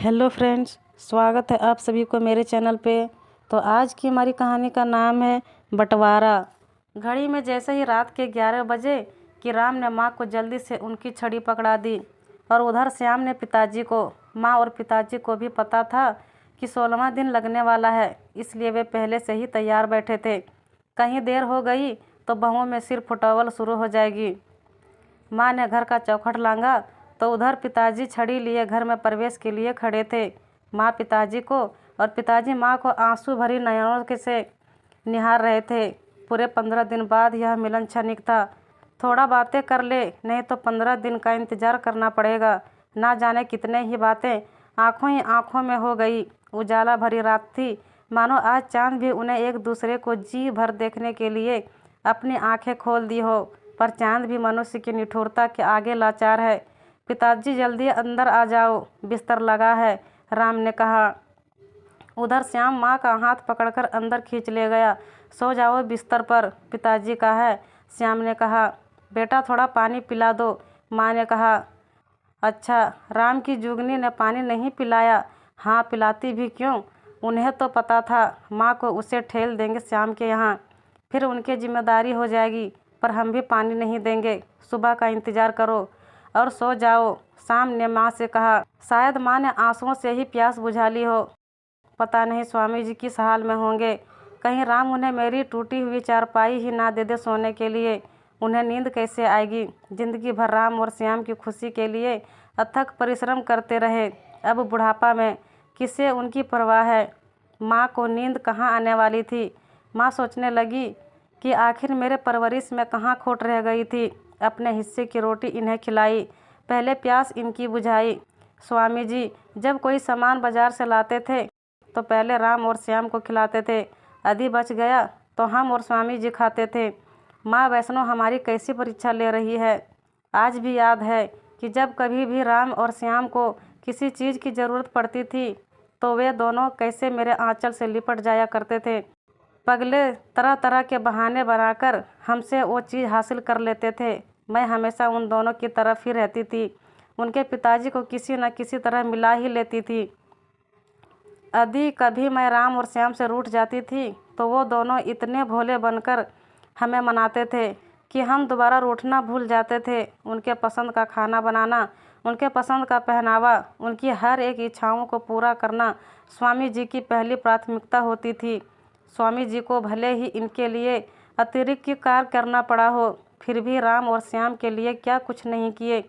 Hello friends, स्वागत है आप सभी को मेरे चैनल पे। तो आज की हमारी कहानी का नाम है बंटवारा। घड़ी में जैसे ही रात के 11 बजे कि राम ने माँ को जल्दी से उनकी छड़ी पकड़ा दी और उधर श्याम ने पिताजी को, माँ और पिताजी को भी पता था कि 16वां दिन लगने वाला है, इसलिए वे पहले से ही तैयार बैठे थे। कहीं देर हो गई तो बहुओं में सिर फुटौल शुरू हो जाएगी। माँ ने घर का चौखट लांगा तो उधर पिताजी छड़ी लिए घर में प्रवेश के लिए खड़े थे। माँ पिताजी को और पिताजी माँ को आंसू भरी नयनों के से निहार रहे थे। पूरे 15 दिन बाद यह मिलन क्षणिक था। थोड़ा बातें कर ले, नहीं तो 15 दिन का इंतजार करना पड़ेगा। ना जाने कितने ही बातें आँखों ही आँखों में हो गई। उजाला भरी रात थी, मानो आज चांद भी उन्हें एक दूसरे को जी भर देखने के लिए अपनी आंखें खोल दी हो। पर चांद भी मनुष्य की निठुरता के आगे लाचार है। पिताजी जल्दी अंदर आ जाओ, बिस्तर लगा है, राम ने कहा। उधर श्याम माँ का हाथ पकड़कर अंदर खींच ले गया। सो जाओ बिस्तर पर, पिताजी का है, श्याम ने कहा। बेटा थोड़ा पानी पिला दो, माँ ने कहा। अच्छा, राम की जुगनी ने पानी नहीं पिलाया। हाँ पिलाती भी क्यों, उन्हें तो पता था माँ को उसे ठेल देंगे श्याम के यहाँ, फिर उनकी जिम्मेदारी हो जाएगी। पर हम भी पानी नहीं देंगे, सुबह का इंतज़ार करो और सो जाओ, शाम ने माँ से कहा। शायद माँ ने आंसुओं से ही प्यास बुझा ली हो। पता नहीं स्वामी जी किस हाल में होंगे। कहीं राम उन्हें मेरी टूटी हुई चारपाई ही ना दे दे सोने के लिए। उन्हें नींद कैसे आएगी। जिंदगी भर राम और श्याम की खुशी के लिए अथक परिश्रम करते रहे। अब बुढ़ापा में किसे उनकी परवाह है। माँ को नींद कहाँ आने वाली थी। माँ सोचने लगी कि आखिर मेरे परवरिश में कहाँ खोट रह गई थी। अपने हिस्से की रोटी इन्हें खिलाई, पहले प्यास इनकी बुझाई। स्वामी जी जब कोई सामान बाजार से लाते थे तो पहले राम और श्याम को खिलाते थे। आधी बच गया तो हम और स्वामी जी खाते थे। माँ वैष्णो हमारी कैसी परीक्षा ले रही है। आज भी याद है कि जब कभी भी राम और श्याम को किसी चीज़ की ज़रूरत पड़ती थी तो वे दोनों कैसे मेरे आंचल से लिपट जाया करते थे। पगले तरह तरह के बहाने बनाकर हमसे वो चीज़ हासिल कर लेते थे। मैं हमेशा उन दोनों की तरफ ही रहती थी। उनके पिताजी को किसी न किसी तरह मिला ही लेती थी। यदि कभी मैं राम और श्याम से रूठ जाती थी तो वो दोनों इतने भोले बनकर हमें मनाते थे कि हम दोबारा रूठना भूल जाते थे। उनके पसंद का खाना बनाना, उनके पसंद का पहनावा, उनकी हर एक इच्छाओं को पूरा करना स्वामी जी की पहली प्राथमिकता होती थी। स्वामी जी को भले ही इनके लिए अतिरिक्त कार्य करना पड़ा हो, फिर भी राम और श्याम के लिए क्या कुछ नहीं किए।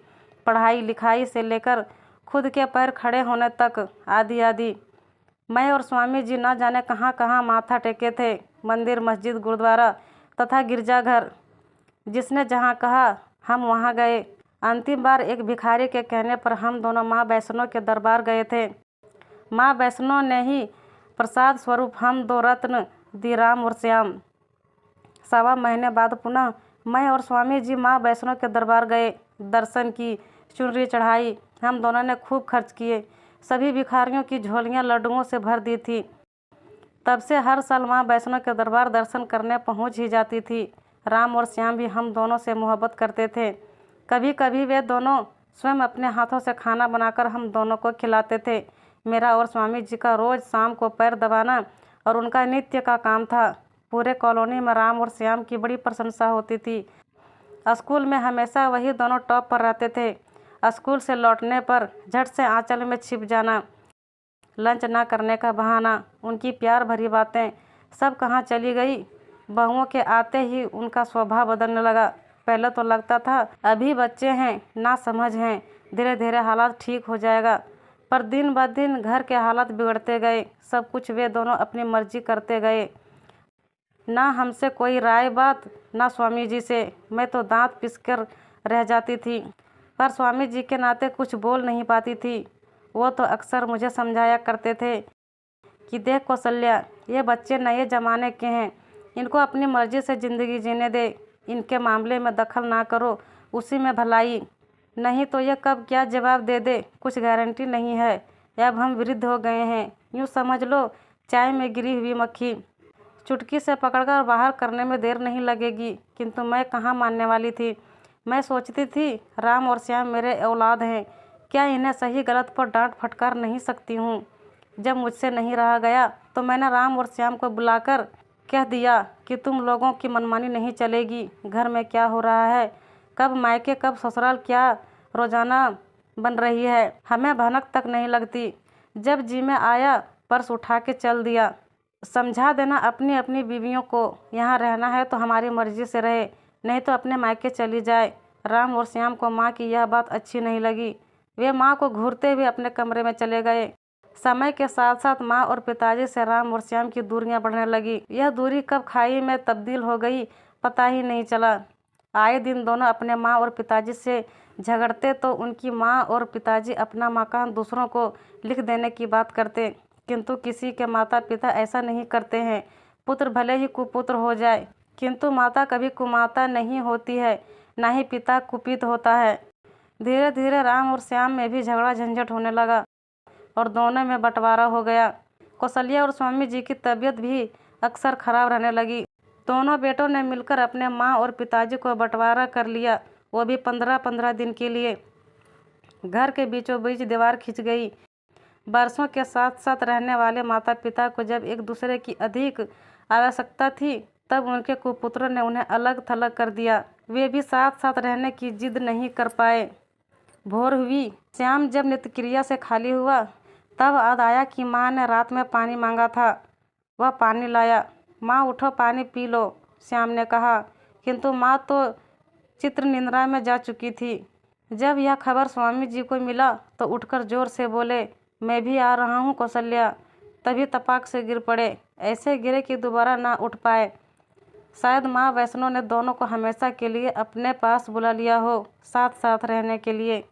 पढ़ाई लिखाई से लेकर खुद के पैर खड़े होने तक आदि आदि। मैं और स्वामी जी न जाने कहाँ कहाँ माथा टेके थे। मंदिर, मस्जिद, गुरुद्वारा तथा गिरजाघर, जिसने जहाँ कहा हम वहाँ गए। अंतिम बार एक भिखारी के कहने पर हम दोनों माँ वैष्णो के दरबार गए थे। माँ वैष्णो ने ही प्रसाद स्वरूप हम दो रत्न दी, राम और श्याम। 1.25 महीने बाद पुनः मैं और स्वामी जी माँ वैष्णो के दरबार गए। दर्शन की, चुनरी चढ़ाई। हम दोनों ने खूब खर्च किए। सभी भिखारियों की झोलियाँ लड्डुओं से भर दी थी। तब से हर साल माँ वैष्णो के दरबार दर्शन करने पहुँच ही जाती थी। राम और श्याम भी हम दोनों से मोहब्बत करते थे। कभी कभी वे दोनों स्वयं अपने हाथों से खाना बनाकर हम दोनों को खिलाते थे। मेरा और स्वामी जी का रोज़ शाम को पैर दबाना और उनका नित्य का काम था। पूरे कॉलोनी में राम और श्याम की बड़ी प्रशंसा होती थी। स्कूल में हमेशा वही दोनों टॉप पर रहते थे। स्कूल से लौटने पर झट से आंचल में छिप जाना, लंच ना करने का बहाना, उनकी प्यार भरी बातें सब कहाँ चली गई। बहुओं के आते ही उनका स्वभाव बदलने लगा। पहले तो लगता था अभी बच्चे हैं, ना समझ हैं, धीरे धीरे हालात ठीक हो जाएगा। पर दिन ब दिन घर के हालात बिगड़ते गए। सब कुछ वे दोनों अपनी मर्जी करते गए। ना हमसे कोई राय बात, ना स्वामी जी से। मैं तो दांत पिसकर रह जाती थी, पर स्वामी जी के नाते कुछ बोल नहीं पाती थी। वो तो अक्सर मुझे समझाया करते थे कि देख कौशल्या, ये बच्चे नए ज़माने के हैं, इनको अपनी मर्जी से ज़िंदगी जीने दे, इनके मामले में दखल ना करो, उसी में भलाई। नहीं तो ये कब क्या जवाब दे दे, कुछ गारंटी नहीं है। अब हम वृद्ध हो गए हैं, यूँ समझ लो चाय में गिरी हुई मक्खी। चुटकी से पकड़कर बाहर करने में देर नहीं लगेगी। किंतु मैं कहाँ मानने वाली थी। मैं सोचती थी राम और श्याम मेरे औलाद हैं, क्या इन्हें सही गलत पर डांट फटकार नहीं सकती हूँ? जब मुझसे नहीं रहा गया तो मैंने राम और श्याम को बुलाकर कह दिया कि तुम लोगों की मनमानी नहीं चलेगी। घर में क्या हो रहा है, कब मायके कब ससुराल, क्या रोजाना बन रही है, हमें भनक तक नहीं लगती। जब जी में आया पर्स उठा के चल दिया। समझा देना अपनी अपनी बीवियों को, यहाँ रहना है तो हमारी मर्जी से रहे, नहीं तो अपने मायके चली जाए। राम और श्याम को माँ की यह बात अच्छी नहीं लगी। वे माँ को घूरते हुए अपने कमरे में चले गए। समय के साथ साथ माँ और पिताजी से राम और श्याम की दूरियां बढ़ने लगी। यह दूरी कब खाई में तब्दील हो गई पता ही नहीं चला। आए दिन दोनों अपने माँ और पिताजी से झगड़ते तो उनकी माँ और पिताजी अपना मकान दूसरों को लिख देने की बात करते, किंतु किसी के माता पिता ऐसा नहीं करते हैं। पुत्र भले ही कुपुत्र हो जाए, किंतु माता कभी कुमाता नहीं होती है, ना ही पिता कुपित होता है। धीरे धीरे राम और श्याम में भी झगड़ा झंझट होने लगा और दोनों में बंटवारा हो गया। कौशल्या और स्वामी जी की तबीयत भी अक्सर खराब रहने लगी। दोनों बेटों ने मिलकर अपने माँ और पिताजी को बंटवारा कर लिया, वो भी 15-15 दिन के लिए। घर के बीचों बीच दीवार खिंच गई। बरसों के साथ साथ रहने वाले माता पिता को जब एक दूसरे की अधिक आवश्यकता थी तब उनके कुपुत्रों ने उन्हें अलग थलग कर दिया। वे भी साथ साथ रहने की जिद नहीं कर पाए। भोर हुई। श्याम जब नित्यक्रिया से खाली हुआ तब याद आया कि माँ ने रात में पानी मांगा था। वह पानी लाया। माँ उठो पानी पी लो, श्याम ने कहा, किंतु माँ तो चित्र निंद्रा में जा चुकी थी। जब यह खबर स्वामी जी को मिला तो उठकर जोर से बोले, मैं भी आ रहा हूँ कौशल्या। तभी तपाक से गिर पड़े, ऐसे गिरे कि दोबारा ना उठ पाए। शायद माँ वैष्णो ने दोनों को हमेशा के लिए अपने पास बुला लिया हो, साथ साथ रहने के लिए।